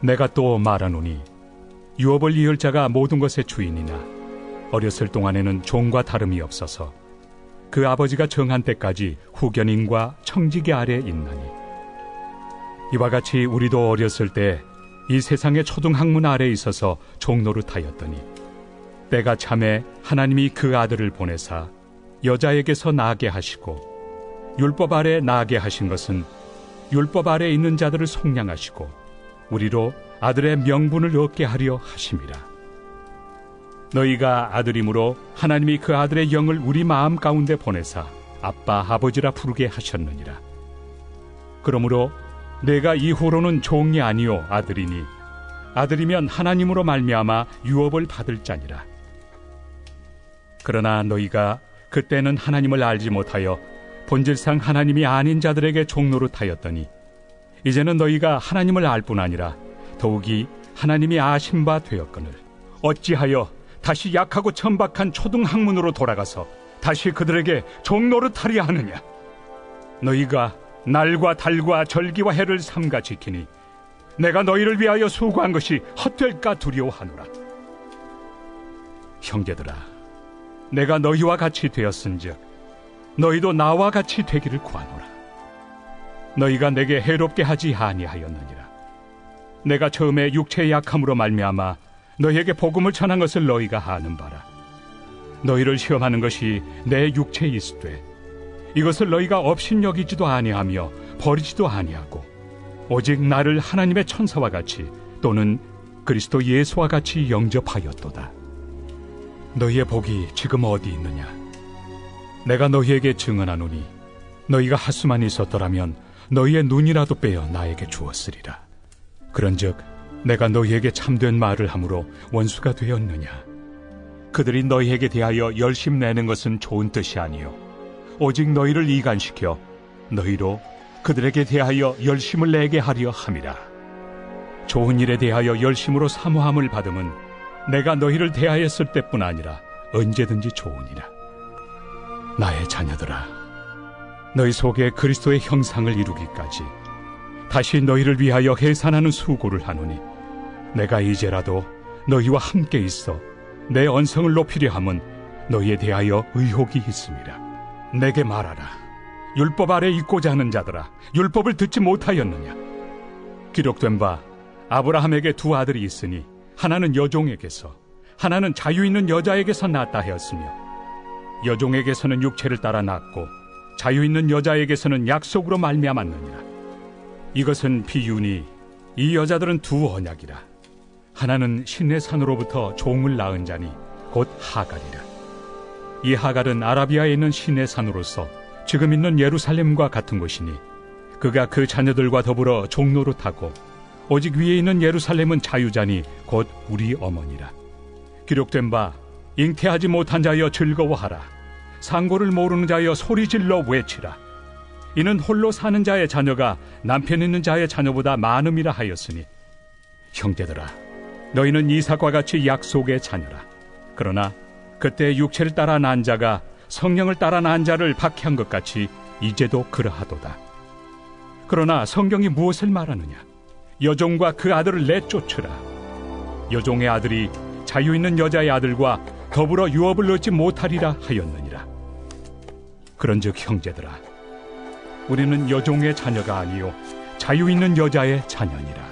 내가 또 말하노니 유업을 이을 자가 모든 것의 주인이나 어렸을 동안에는 종과 다름이 없어서 그 아버지가 정한 때까지 후견인과 청지기 아래 있나니 이와 같이 우리도 어렸을 때 이 세상의 초등학문 아래에 있어서 종노릇하였더니 때가 참에 하나님이 그 아들을 보내사 여자에게서 나게 하시고 율법 아래 나게 하신 것은 율법 아래 있는 자들을 속량하시고 우리로 아들의 명분을 얻게 하려 하심이라. 너희가 아들이므로 하나님이 그 아들의 영을 우리 마음 가운데 보내사 아빠 아버지라 부르게 하셨느니라. 그러므로 내가 이후로는 종이 아니요 아들이니 아들이면 하나님으로 말미암아 유업을 받을 자니라. 그러나 너희가 그때는 하나님을 알지 못하여 본질상 하나님이 아닌 자들에게 종노릇하였더니 이제는 너희가 하나님을 알 뿐 아니라 더욱이 하나님이 아신 바 되었거늘 어찌하여 다시 약하고 천박한 초등학문으로 돌아가서 다시 그들에게 종노릇하려 하느냐. 너희가 날과 달과 절기와 해를 삼가 지키니 내가 너희를 위하여 수고한 것이 헛될까 두려워하노라. 형제들아, 내가 너희와 같이 되었은즉 너희도 나와 같이 되기를 구하노라. 너희가 내게 해롭게 하지 아니하였느니라. 내가 처음에 육체의 약함으로 말미암아 너희에게 복음을 전한 것을 너희가 아는 바라. 너희를 시험하는 것이 내 육체에 있으되 이것을 너희가 업신여기지도 아니하며 버리지도 아니하고 오직 나를 하나님의 천사와 같이 또는 그리스도 예수와 같이 영접하였도다. 너희의 복이 지금 어디 있느냐? 내가 너희에게 증언하노니 너희가 하수만 있었더라면 너희의 눈이라도 빼어 나에게 주었으리라. 그런즉 내가 너희에게 참된 말을 함으로 원수가 되었느냐? 그들이 너희에게 대하여 열심 내는 것은 좋은 뜻이 아니요 오직 너희를 이간시켜 너희로 그들에게 대하여 열심을 내게 하려 함이라. 좋은 일에 대하여 열심으로 사모함을 받음은 내가 너희를 대하였을 때뿐 아니라 언제든지 좋으니라. 나의 자녀들아, 너희 속에 그리스도의 형상을 이루기까지 다시 너희를 위하여 해산하는 수고를 하노니 내가 이제라도 너희와 함께 있어 내 언성을 높이려 함은 너희에 대하여 의혹이 있음이라. 내게 말하라. 율법 아래 있고자 하는 자들아, 율법을 듣지 못하였느냐? 기록된 바 아브라함에게 두 아들이 있으니 하나는 여종에게서 하나는 자유 있는 여자에게서 낳았다 하였으며 여종에게서는 육체를 따라 낳고 자유 있는 여자에게서는 약속으로 말미암았느니라. 이것은 비유니 이 여자들은 두 언약이라. 하나는 신의 산으로부터 종을 낳은 자니 곧 하갈이라. 이 하갈은 아라비아에 있는 신의 산으로서 지금 있는 예루살렘과 같은 곳이니 그가 그 자녀들과 더불어 종노릇하고 오직 위에 있는 예루살렘은 자유자니 곧 우리 어머니라. 기록된 바 잉태하지 못한 자여 즐거워하라. 상고를 모르는 자여 소리질러 외치라. 이는 홀로 사는 자의 자녀가 남편 있는 자의 자녀보다 많음이라 하였으니 형제들아, 너희는 이삭과 같이 약속의 자녀라. 그러나 그때 육체를 따라 난 자가 성령을 따라 난 자를 박해한 것 같이 이제도 그러하도다. 그러나 성경이 무엇을 말하느냐? 여종과 그 아들을 내쫓으라. 여종의 아들이 자유 있는 여자의 아들과 더불어 유업을 얻지 못하리라 하였느니라. 그런즉 형제들아, 우리는 여종의 자녀가 아니요 자유 있는 여자의 자녀니라.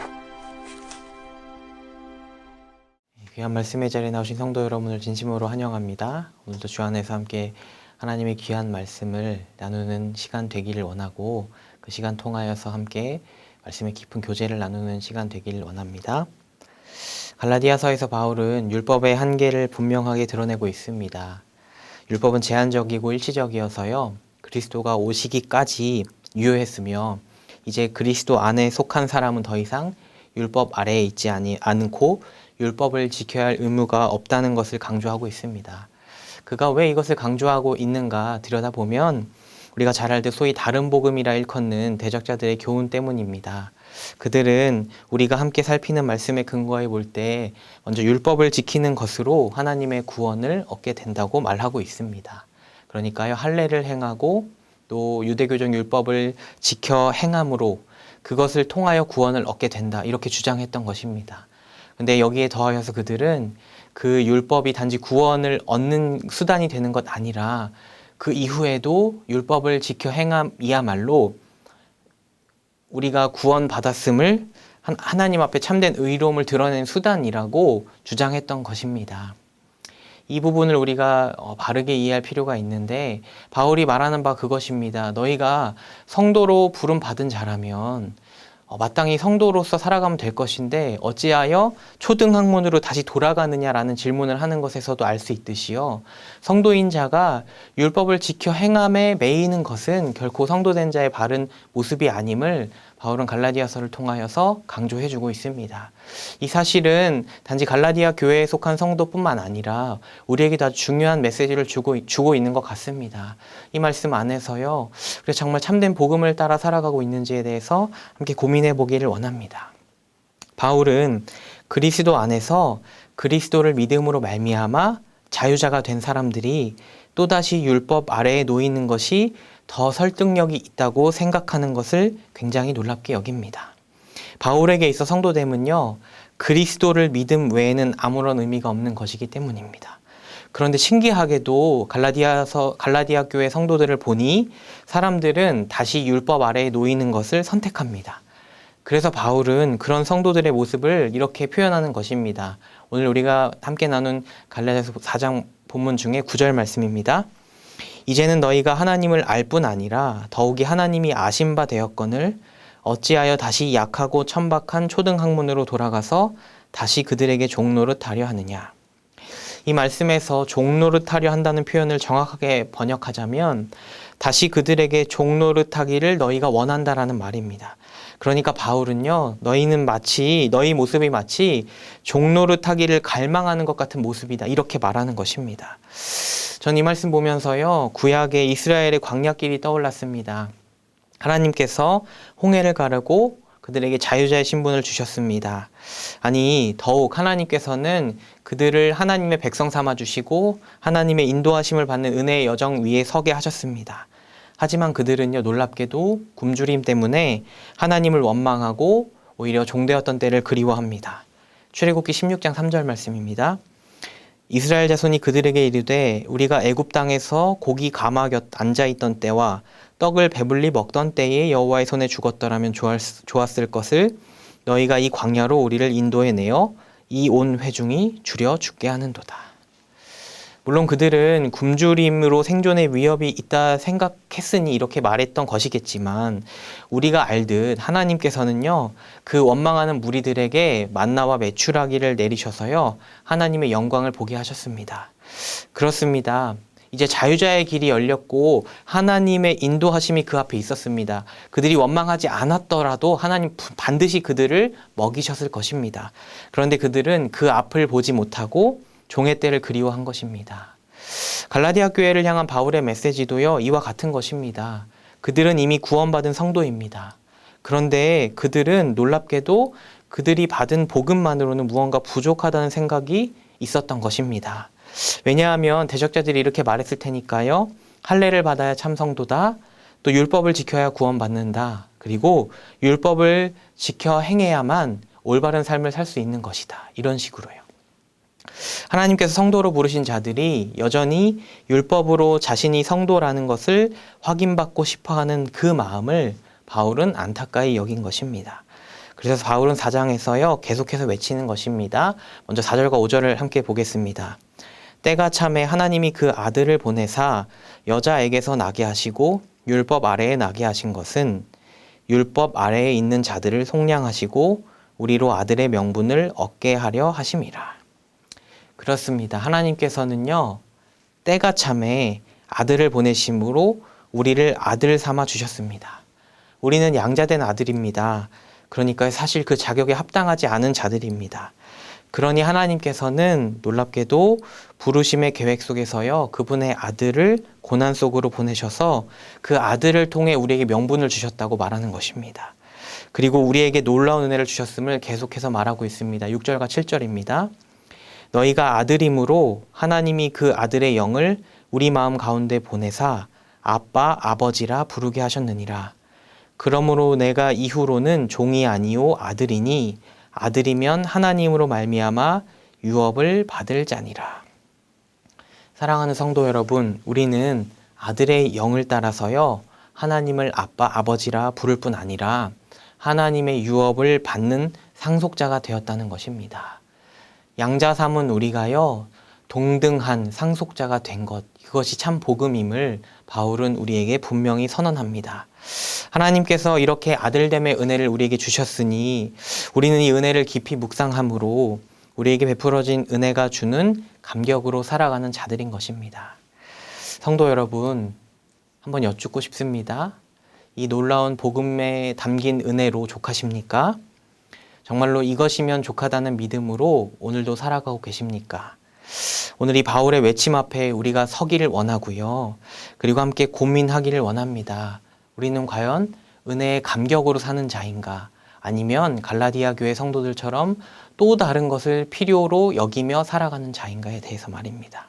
귀한 말씀의 자리에 나오신 성도 여러분을 진심으로 환영합니다. 오늘도 주 안에서 함께 하나님의 귀한 말씀을 나누는 시간 되기를 원하고 그 시간 통하여서 함께 말씀의 깊은 교제를 나누는 시간 되기를 원합니다. 갈라디아서에서 바울은 율법의 한계를 분명하게 드러내고 있습니다. 율법은 제한적이고 일시적이어서요, 그리스도가 오시기까지 유효했으며 이제 그리스도 안에 속한 사람은 더 이상 율법 아래에 있지 않고 율법을 지켜야 할 의무가 없다는 것을 강조하고 있습니다. 그가 왜 이것을 강조하고 있는가 들여다보면 우리가 잘 알듯 소위 다른 복음이라 일컫는 대적자들의 교훈 때문입니다. 그들은 우리가 함께 살피는 말씀에 근거해 볼 때 먼저 율법을 지키는 것으로 하나님의 구원을 얻게 된다고 말하고 있습니다. 그러니까요, 할례를 행하고 또 유대교적 율법을 지켜 행함으로 그것을 통하여 구원을 얻게 된다. 이렇게 주장했던 것입니다. 근데 여기에 더하여서 그들은 그 율법이 단지 구원을 얻는 수단이 되는 것 아니라 그 이후에도 율법을 지켜 행함이야말로 우리가 구원받았음을 하나님 앞에 참된 의로움을 드러낸 수단이라고 주장했던 것입니다. 이 부분을 우리가 바르게 이해할 필요가 있는데 바울이 말하는 바 그것입니다. 너희가 성도로 부름받은 자라면 마땅히 성도로서 살아가면 될 것인데 어찌하여 초등학문으로 다시 돌아가느냐라는 질문을 하는 것에서도 알 수 있듯이요. 성도인 자가 율법을 지켜 행함에 매이는 것은 결코 성도된 자의 바른 모습이 아님을 바울은 갈라디아서를 통하여서 강조해주고 있습니다. 이 사실은 단지 갈라디아 교회에 속한 성도뿐만 아니라 우리에게도 아주 중요한 메시지를 주고 있는 것 같습니다. 이 말씀 안에서요. 그래서 정말 참된 복음을 따라 살아가고 있는지에 대해서 함께 고민해 보기를 원합니다. 바울은 그리스도 안에서 그리스도를 믿음으로 말미암아 자유자가 된 사람들이 또다시 율법 아래에 놓이는 것이 더 설득력이 있다고 생각하는 것을 굉장히 놀랍게 여깁니다. 바울에게 있어 성도됨은요, 그리스도를 믿음 외에는 아무런 의미가 없는 것이기 때문입니다. 그런데 신기하게도 갈라디아 교회 성도들을 보니 사람들은 다시 율법 아래에 놓이는 것을 선택합니다. 그래서 바울은 그런 성도들의 모습을 이렇게 표현하는 것입니다. 오늘 우리가 함께 나눈 갈라디아서 4장 본문 중에 9절 말씀입니다. 이제는 너희가 하나님을 알 뿐 아니라 더욱이 하나님이 아신 바 되었거늘 어찌하여 다시 약하고 천박한 초등학문으로 돌아가서 다시 그들에게 종노릇하려 하느냐. 이 말씀에서 종노릇하려 한다는 표현을 정확하게 번역하자면 다시 그들에게 종노릇하기를 너희가 원한다라는 말입니다. 그러니까 바울은요, 너희 모습이 마치 종노릇하기를 갈망하는 것 같은 모습이다. 이렇게 말하는 것입니다. 전 이 말씀 보면서요, 구약의 이스라엘의 광야길이 떠올랐습니다. 하나님께서 홍해를 가르고 그들에게 자유자의 신분을 주셨습니다. 아니, 더욱 하나님께서는 그들을 하나님의 백성 삼아주시고 하나님의 인도하심을 받는 은혜의 여정 위에 서게 하셨습니다. 하지만 그들은요, 놀랍게도 굶주림 때문에 하나님을 원망하고 오히려 종되었던 때를 그리워합니다. 출애굽기 16장 3절 말씀입니다. 이스라엘 자손이 그들에게 이르되 우리가 애굽 땅에서 고기 가마 곁 앉아있던 때와 떡을 배불리 먹던 때에 여호와의 손에 죽었더라면 좋았을 것을 너희가 이 광야로 우리를 인도해내어 이 온 회중이 줄여 죽게 하는도다. 물론 그들은 굶주림으로 생존의 위협이 있다 생각했으니 이렇게 말했던 것이겠지만 우리가 알듯 하나님께서는요, 그 원망하는 무리들에게 만나와 메추라기를 내리셔서요, 하나님의 영광을 보게 하셨습니다. 그렇습니다. 이제 자유자의 길이 열렸고 하나님의 인도하심이 그 앞에 있었습니다. 그들이 원망하지 않았더라도 하나님 반드시 그들을 먹이셨을 것입니다. 그런데 그들은 그 앞을 보지 못하고 종의 때를 그리워한 것입니다. 갈라디아 교회를 향한 바울의 메시지도요, 이와 같은 것입니다. 그들은 이미 구원받은 성도입니다. 그런데 그들은 놀랍게도 그들이 받은 복음만으로는 무언가 부족하다는 생각이 있었던 것입니다. 왜냐하면 대적자들이 이렇게 말했을 테니까요. 할례를 받아야 참 성도다. 또 율법을 지켜야 구원받는다. 그리고 율법을 지켜 행해야만 올바른 삶을 살 수 있는 것이다. 이런 식으로요. 하나님께서 성도로 부르신 자들이 여전히 율법으로 자신이 성도라는 것을 확인받고 싶어하는 그 마음을 바울은 안타까이 여긴 것입니다. 그래서 바울은 4장에서요, 계속해서 외치는 것입니다. 먼저 4절과 5절을 함께 보겠습니다. 때가 참에 하나님이 그 아들을 보내사 여자에게서 나게 하시고 율법 아래에 나게 하신 것은 율법 아래에 있는 자들을 속량하시고 우리로 아들의 명분을 얻게 하려 하심이라. 그렇습니다. 하나님께서는요, 때가 참에 아들을 보내심으로 우리를 아들 삼아 주셨습니다. 우리는 양자된 아들입니다. 그러니까 사실 그 자격에 합당하지 않은 자들입니다. 그러니 하나님께서는 놀랍게도 부르심의 계획 속에서요, 그분의 아들을 고난 속으로 보내셔서 그 아들을 통해 우리에게 명분을 주셨다고 말하는 것입니다. 그리고 우리에게 놀라운 은혜를 주셨음을 계속해서 말하고 있습니다. 6절과 7절입니다. 너희가 아들임으로 하나님이 그 아들의 영을 우리 마음 가운데 보내사 아빠 아버지라 부르게 하셨느니라. 그러므로 내가 이후로는 종이 아니요 아들이니 아들이면 하나님으로 말미암아 유업을 받을 자니라. 사랑하는 성도 여러분, 우리는 아들의 영을 따라서요 하나님을 아빠, 아버지라 부를 뿐 아니라 하나님의 유업을 받는 상속자가 되었다는 것입니다. 양자 삼은 우리가요 동등한 상속자가 된 것, 그것이 참 복음임을 바울은 우리에게 분명히 선언합니다. 하나님께서 이렇게 아들됨의 은혜를 우리에게 주셨으니 우리는 이 은혜를 깊이 묵상함으로 우리에게 베풀어진 은혜가 주는 감격으로 살아가는 자들인 것입니다. 성도 여러분, 한번 여쭙고 싶습니다. 이 놀라운 복음에 담긴 은혜로 족하십니까? 정말로 이것이면 족하다는 믿음으로 오늘도 살아가고 계십니까? 오늘 이 바울의 외침 앞에 우리가 서기를 원하고요. 그리고 함께 고민하기를 원합니다. 우리는 과연 은혜의 감격으로 사는 자인가? 아니면 갈라디아 교회 성도들처럼 또 다른 것을 필요로 여기며 살아가는 자인가에 대해서 말입니다.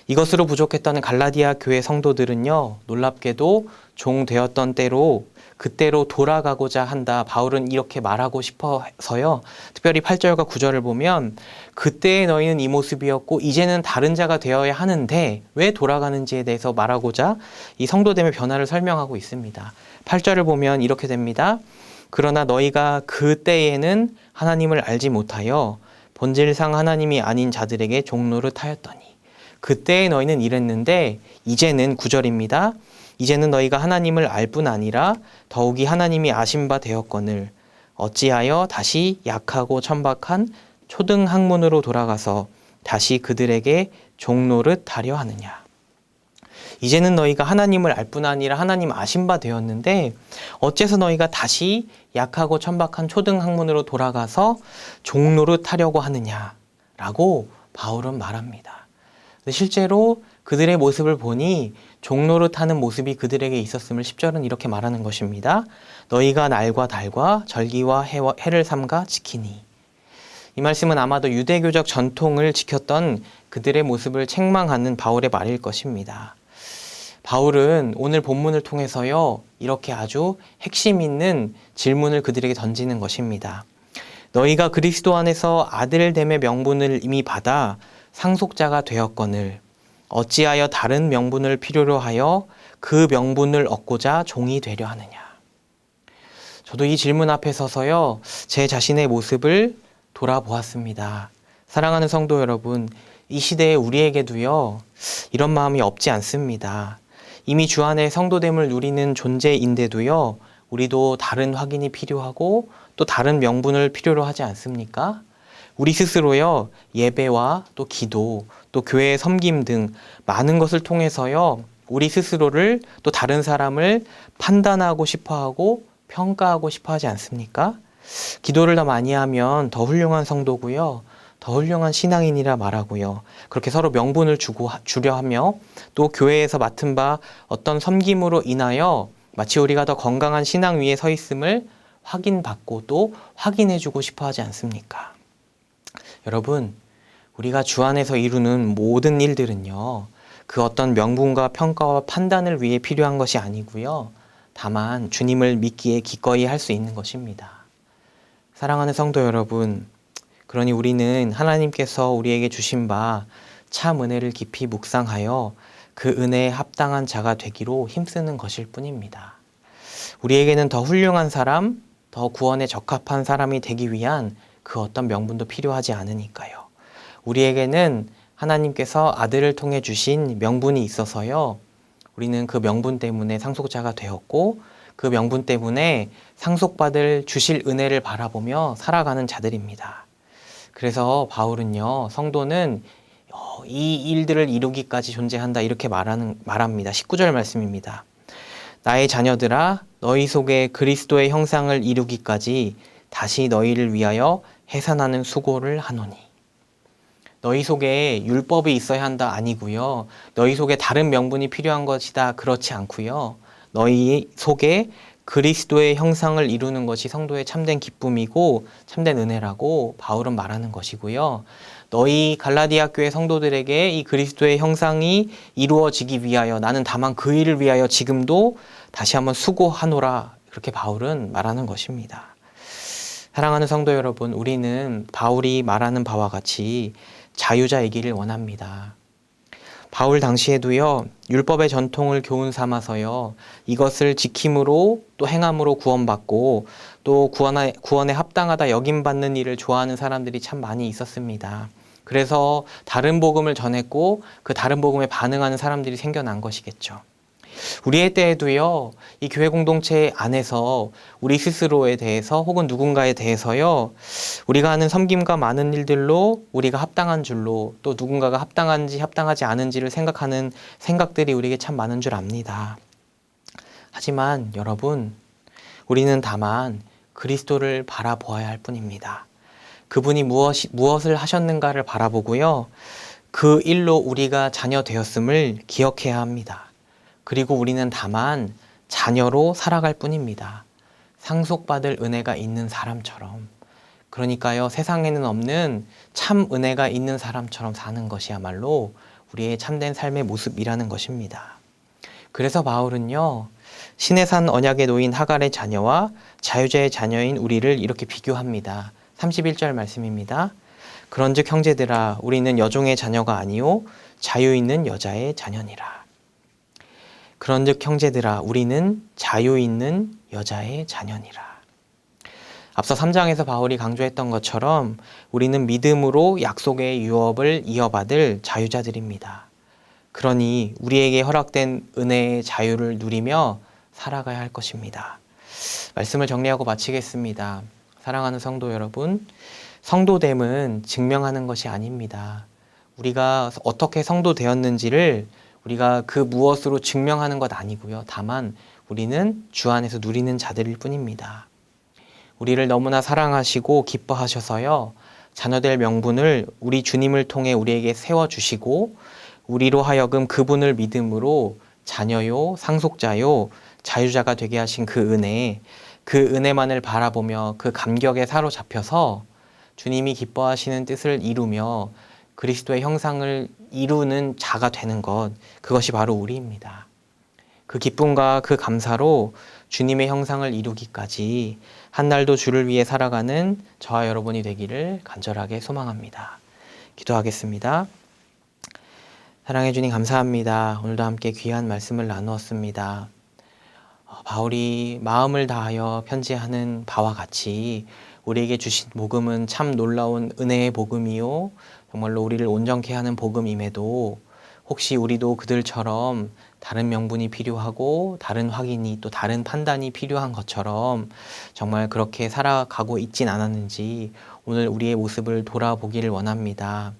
이것으로 부족했던 갈라디아 교회 성도들은요, 놀랍게도 종 되었던 때로 그때로 돌아가고자 한다. 바울은 이렇게 말하고 싶어서요. 특별히 8절과 9절을 보면 그때의 너희는 이 모습이었고 이제는 다른 자가 되어야 하는데 왜 돌아가는지에 대해서 말하고자 이 성도됨의 변화를 설명하고 있습니다. 8절을 보면 이렇게 됩니다. 그러나 너희가 그때에는 하나님을 알지 못하여 본질상 하나님이 아닌 자들에게 종노릇하였더니 그때에 너희는 이랬는데 이제는 9절입니다. 이제는 너희가 하나님을 알 뿐 아니라 더욱이 하나님이 아신 바 되었거늘 어찌하여 다시 약하고 천박한 초등 학문으로 돌아가서 다시 그들에게 종노릇하려 하느냐. 이제는 너희가 하나님을 알 뿐 아니라 하나님 아신 바 되었는데 어째서 너희가 다시 약하고 천박한 초등 학문으로 돌아가서 종노릇하려고 하느냐라고 바울은 말합니다. 실제로 그들의 모습을 보니 종노릇하는 모습이 그들에게 있었음을 10절은 이렇게 말하는 것입니다. 너희가 날과 달과 절기와 해를 삼가 지키니. 이 말씀은 아마도 유대교적 전통을 지켰던 그들의 모습을 책망하는 바울의 말일 것입니다. 바울은 오늘 본문을 통해서요 이렇게 아주 핵심 있는 질문을 그들에게 던지는 것입니다. 너희가 그리스도 안에서 아들됨의 명분을 이미 받아 상속자가 되었거늘 어찌하여 다른 명분을 필요로 하여 그 명분을 얻고자 종이 되려 하느냐. 저도 이 질문 앞에 서서요 제 자신의 모습을 돌아보았습니다. 사랑하는 성도 여러분, 이 시대에 우리에게도요 이런 마음이 없지 않습니다. 이미 주 안에 성도됨을 누리는 존재인데도요 우리도 다른 확인이 필요하고 또 다른 명분을 필요로 하지 않습니까? 우리 스스로요 예배와 또 기도 또 교회의 섬김 등 많은 것을 통해서요 우리 스스로를 또 다른 사람을 판단하고 싶어하고 평가하고 싶어하지 않습니까? 기도를 더 많이 하면 더 훌륭한 성도고요 더 훌륭한 신앙인이라 말하고요 그렇게 서로 명분을 주려 하며 또 교회에서 맡은 바 어떤 섬김으로 인하여 마치 우리가 더 건강한 신앙 위에 서 있음을 확인받고 또 확인해주고 싶어하지 않습니까? 여러분, 우리가 주 안에서 이루는 모든 일들은요 그 어떤 명분과 평가와 판단을 위해 필요한 것이 아니고요 다만 주님을 믿기에 기꺼이 할 수 있는 것입니다. 사랑하는 성도 여러분, 그러니 우리는 하나님께서 우리에게 주신 바 참 은혜를 깊이 묵상하여 그 은혜에 합당한 자가 되기로 힘쓰는 것일 뿐입니다. 우리에게는 더 훌륭한 사람, 더 구원에 적합한 사람이 되기 위한 그 어떤 명분도 필요하지 않으니까요. 우리에게는 하나님께서 아들을 통해 주신 명분이 있어서요. 우리는 그 명분 때문에 상속자가 되었고 그 명분 때문에 상속받을 주실 은혜를 바라보며 살아가는 자들입니다. 그래서 바울은요. 성도는 이 일들을 이루기까지 존재한다 이렇게 말합니다. 19절 말씀입니다. 나의 자녀들아 너희 속에 그리스도의 형상을 이루기까지 다시 너희를 위하여 해산하는 수고를 하노니. 너희 속에 율법이 있어야 한다 아니고요. 너희 속에 다른 명분이 필요한 것이다 그렇지 않고요. 너희 속에 그리스도의 형상을 이루는 것이 성도의 참된 기쁨이고 참된 은혜라고 바울은 말하는 것이고요. 너희 갈라디아 교회 성도들에게 이 그리스도의 형상이 이루어지기 위하여 나는 다만 그 일을 위하여 지금도 다시 한번 수고하노라, 그렇게 바울은 말하는 것입니다. 사랑하는 성도 여러분, 우리는 바울이 말하는 바와 같이 자유자이기를 원합니다. 바울 당시에도요, 율법의 전통을 교훈 삼아서요, 이것을 지킴으로 또 행함으로 구원받고 또 구원에 합당하다 여김받는 일을 좋아하는 사람들이 참 많이 있었습니다. 그래서 다른 복음을 전했고 그 다른 복음에 반응하는 사람들이 생겨난 것이겠죠. 우리의 때에도요, 이 교회 공동체 안에서 우리 스스로에 대해서 혹은 누군가에 대해서요, 우리가 하는 섬김과 많은 일들로 우리가 합당한 줄로 또 누군가가 합당한지 합당하지 않은지를 생각하는 생각들이 우리에게 참 많은 줄 압니다. 하지만 여러분, 우리는 다만 그리스도를 바라보아야 할 뿐입니다. 그분이 무엇을 하셨는가를 바라보고요, 그 일로 우리가 자녀 되었음을 기억해야 합니다. 그리고 우리는 다만 자녀로 살아갈 뿐입니다. 상속받을 은혜가 있는 사람처럼. 그러니까요, 세상에는 없는 참 은혜가 있는 사람처럼 사는 것이야말로 우리의 참된 삶의 모습이라는 것입니다. 그래서 바울은요, 시내산 언약에 놓인 하갈의 자녀와 자유자의 자녀인 우리를 이렇게 비교합니다. 31절 말씀입니다. 그런즉 형제들아, 우리는 여종의 자녀가 아니요 자유 있는 여자의 자녀니라. 그런즉 형제들아, 우리는 자유 있는 여자의 자녀니라. 앞서 3장에서 바울이 강조했던 것처럼 우리는 믿음으로 약속의 유업을 이어받을 자유자들입니다. 그러니 우리에게 허락된 은혜의 자유를 누리며 살아가야 할 것입니다. 말씀을 정리하고 마치겠습니다. 사랑하는 성도 여러분, 성도됨은 증명하는 것이 아닙니다. 우리가 어떻게 성도 되었는지를 우리가 그 무엇으로 증명하는 것 아니고요. 다만 우리는 주 안에서 누리는 자들일 뿐입니다. 우리를 너무나 사랑하시고 기뻐하셔서요, 자녀될 명분을 우리 주님을 통해 우리에게 세워주시고 우리로 하여금 그분을 믿음으로 자녀요, 상속자요, 자유자가 되게 하신 그 은혜만을 바라보며 그 감격에 사로잡혀서 주님이 기뻐하시는 뜻을 이루며 그리스도의 형상을 이루는 자가 되는 것, 그것이 바로 우리입니다. 그 기쁨과 그 감사로 주님의 형상을 이루기까지 한날도 주를 위해 살아가는 저와 여러분이 되기를 간절하게 소망합니다. 기도하겠습니다. 사랑해 주님 감사합니다. 오늘도 함께 귀한 말씀을 나누었습니다. 바울이 마음을 다하여 편지하는 바와 같이 우리에게 주신 복음은 참 놀라운 은혜의 복음이요, 정말로 우리를 온전케 하는 복음임에도 혹시 우리도 그들처럼 다른 명분이 필요하고 다른 확인이 또 다른 판단이 필요한 것처럼 정말 그렇게 살아가고 있진 않았는지 오늘 우리의 모습을 돌아보기를 원합니다.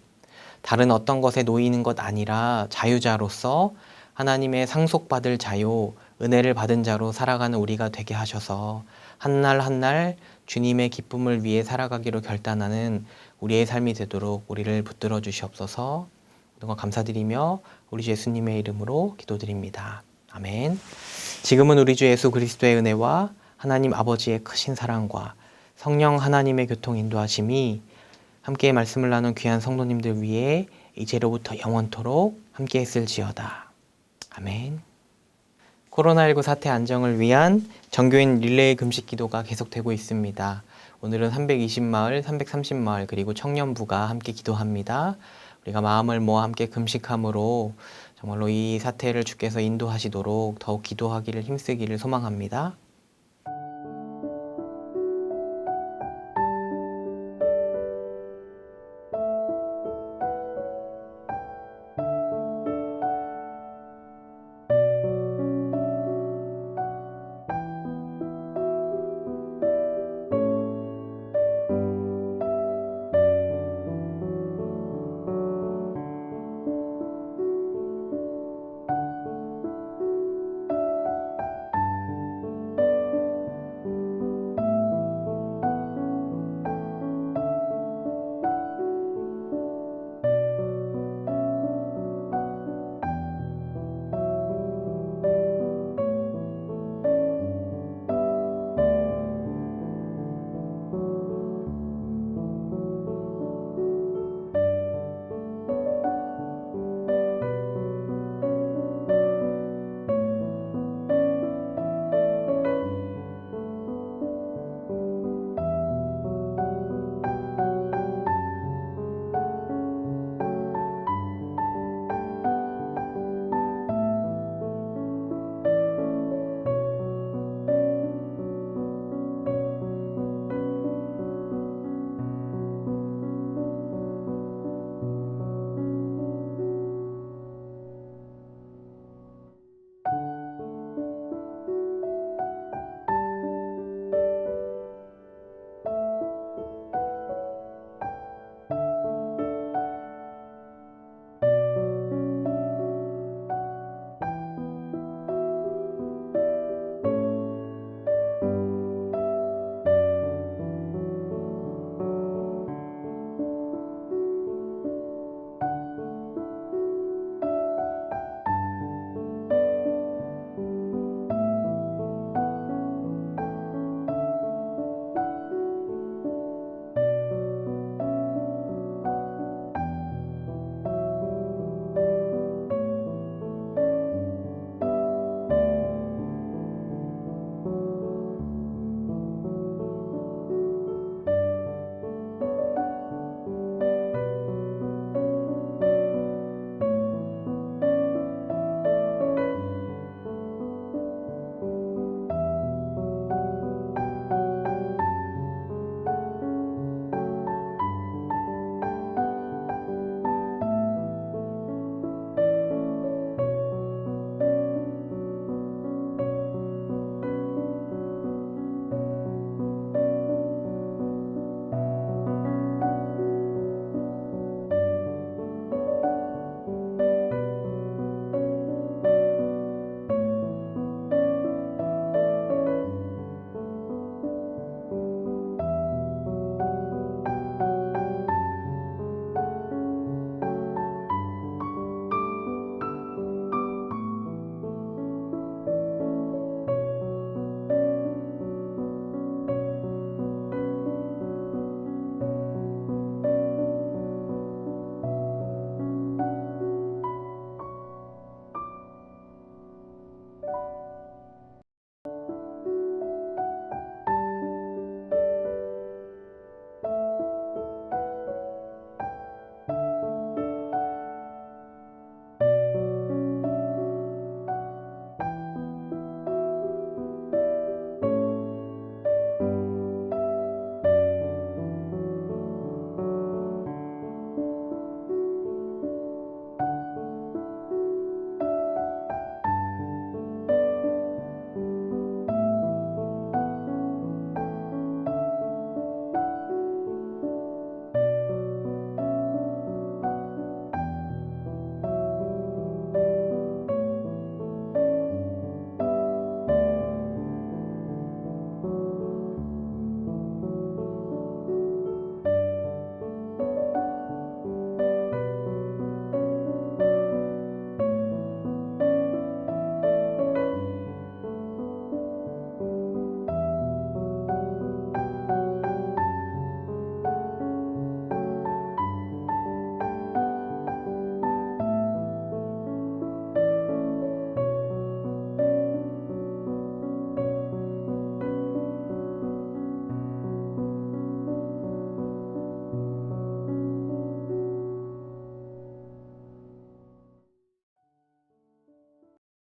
다른 어떤 것에 놓이는 것 아니라 자유자로서 하나님의 상속받을 자유, 은혜를 받은 자로 살아가는 우리가 되게 하셔서 한날 한날 주님의 기쁨을 위해 살아가기로 결단하는 우리의 삶이 되도록 우리를 붙들어 주시옵소서. 그동안 감사드리며 우리 주 예수님의 이름으로 기도드립니다. 아멘. 지금은 우리 주 예수 그리스도의 은혜와 하나님 아버지의 크신 사랑과 성령 하나님의 교통 인도하심이 함께 말씀을 나눈 귀한 성도님들 위해 이제로부터 영원토록 함께 했을지어다. 아멘. 코로나19 사태 안정을 위한 정교인 릴레이 금식 기도가 계속되고 있습니다. 오늘은 320마을, 330마을 그리고 청년부가 함께 기도합니다. 우리가 마음을 모아 함께 금식함으로 정말로 이 사태를 주께서 인도하시도록 더욱 기도하기를 힘쓰기를 소망합니다.